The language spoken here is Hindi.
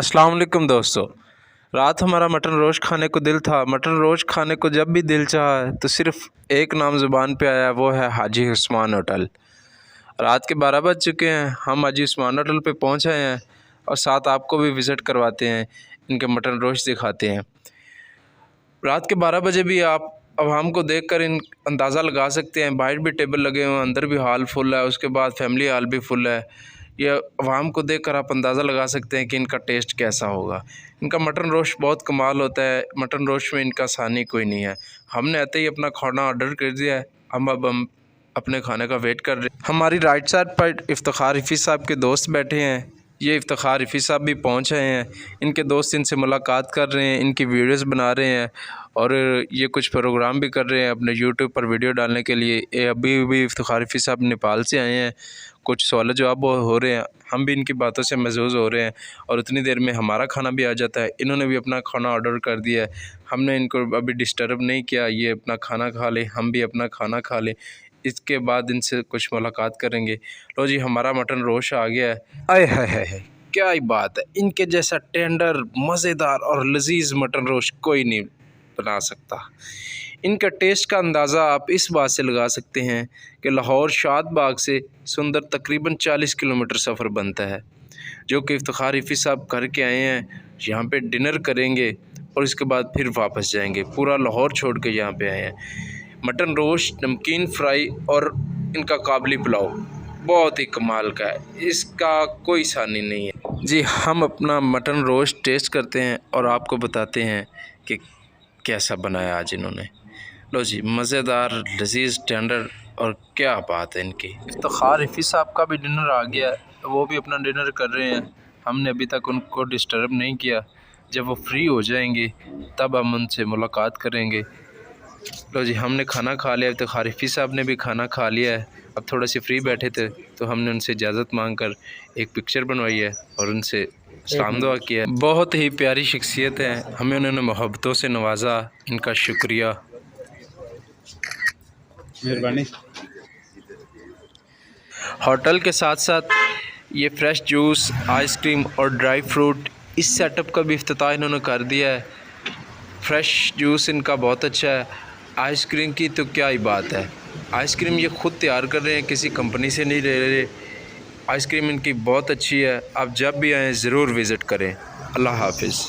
अस्सलाम वालेकुम दोस्तों। रात हमारा मटन रोस्ट खाने को दिल था। मटन रोस्ट खाने को जब भी दिल चाहा तो सिर्फ़ एक नाम ज़ुबान पे आया, वो है हाजी उस्मान होटल। रात के 12 बज चुके हैं, हम हाजी उस्मान होटल पे पहुँच आए हैं और साथ आपको भी विज़िट करवाते हैं, इनके मटन रोस्ट दिखाते हैं। रात के 12 बजे भी आप अवाम को देखकर इन अंदाज़ा लगा सकते हैं। बाहर भी टेबल लगे हुए हैं, अंदर भी हॉल फुल है, उसके बाद फैमिली हॉल भी फुल है। ये अवाम को देखकर आप अंदाज़ा लगा सकते हैं कि इनका टेस्ट कैसा होगा। इनका मटन रोस्ट बहुत कमाल होता है। मटन रोस्ट में इनका सानी कोई नहीं है। हमने आते ही अपना खाना ऑर्डर कर दिया है। हम अपने खाने का वेट कर रहे हैं। हमारी राइट साइड पर इफ्तिखार रफ़ी साहब के दोस्त बैठे हैं। ये इफ्तिखार रफ़ी साहब भी पहुँच आए हैं। इनके दोस्त इनसे मुलाकात कर रहे हैं, इनकी वीडियोस बना रहे हैं और ये कुछ प्रोग्राम भी कर रहे हैं अपने यूट्यूब पर वीडियो डालने के लिए। ये अभी इफ्तिखार रफ़ी साहब नेपाल से आए हैं। कुछ सवाल जवाब हो रहे हैं, हम भी इनकी बातों से महज़ूज़ हो रहे हैं और उतनी देर में हमारा खाना भी आ जाता है। इन्होंने भी अपना खाना ऑर्डर कर दिया है। हमने इनको अभी डिस्टर्ब नहीं किया, ये अपना खाना खा लें, हम भी अपना खाना खा लें। इसके बाद इनसे कुछ मुलाकात करेंगे। लो जी, हमारा मटन रोस्ट आ गया है। आय हाय हाय हाय, क्या ही बात है। इनके जैसा टेंडर, मज़ेदार और लजीज मटन रोस्ट कोई नहीं बना सकता। इनका टेस्ट का अंदाज़ा आप इस बात से लगा सकते हैं कि लाहौर शाद बाग से सुंदर तकरीबन 40 किलोमीटर सफ़र बनता है, जो कि इफ्तिखार रफ़ी साहब करके आए हैं। यहाँ पे डिनर करेंगे और इसके बाद फिर वापस जाएंगे। पूरा लाहौर छोड़ के यहाँ पे आए हैं। मटन रोस्ट, नमकीन फ्राई और इनका काबली पुलाव बहुत ही कमाल का है, इसका कोई सानी नहीं है। जी, हम अपना मटन रोस्ट टेस्ट करते हैं और आपको बताते हैं कि कैसा बनाया आज इन्होंने। लो जी, मज़ेदार, लजीज, टेंडर और क्या बात है इनकी। इफ्तिखार रफ़ी साहब का भी डिनर आ गया, वो भी अपना डिनर कर रहे हैं। हमने अभी तक उनको डिस्टर्ब नहीं किया। जब वो फ्री हो जाएंगे तब हम उनसे मुलाकात करेंगे। लो जी, हमने खाना खा लिया, इफ्तिखार रफ़ी साहब ने भी खाना खा लिया है। अब थोड़ा सी फ्री बैठे थे तो हमने उनसे इजाज़त मांग कर एक पिक्चर बनवाई है और उनसे सलाम दुआ किया है। बहुत ही प्यारी शख्सियत है, हमें उन्होंने मोहब्बतों से नवाजा, इनका शुक्रिया, मेहरबानी। होटल के साथ साथ ये फ्रेश जूस, आइसक्रीम और ड्राई फ्रूट, इस सेटअप का भी इफ्तिताह इन्होंने कर दिया है। फ्रेश जूस इनका बहुत अच्छा है। आइसक्रीम की तो क्या ही बात है। आइसक्रीम ये ख़ुद तैयार कर रहे हैं, किसी कंपनी से नहीं ले रहे। आइसक्रीम इनकी बहुत अच्छी है। आप जब भी आएँ ज़रूर विज़िट करें। अल्लाह हाफ़िज़।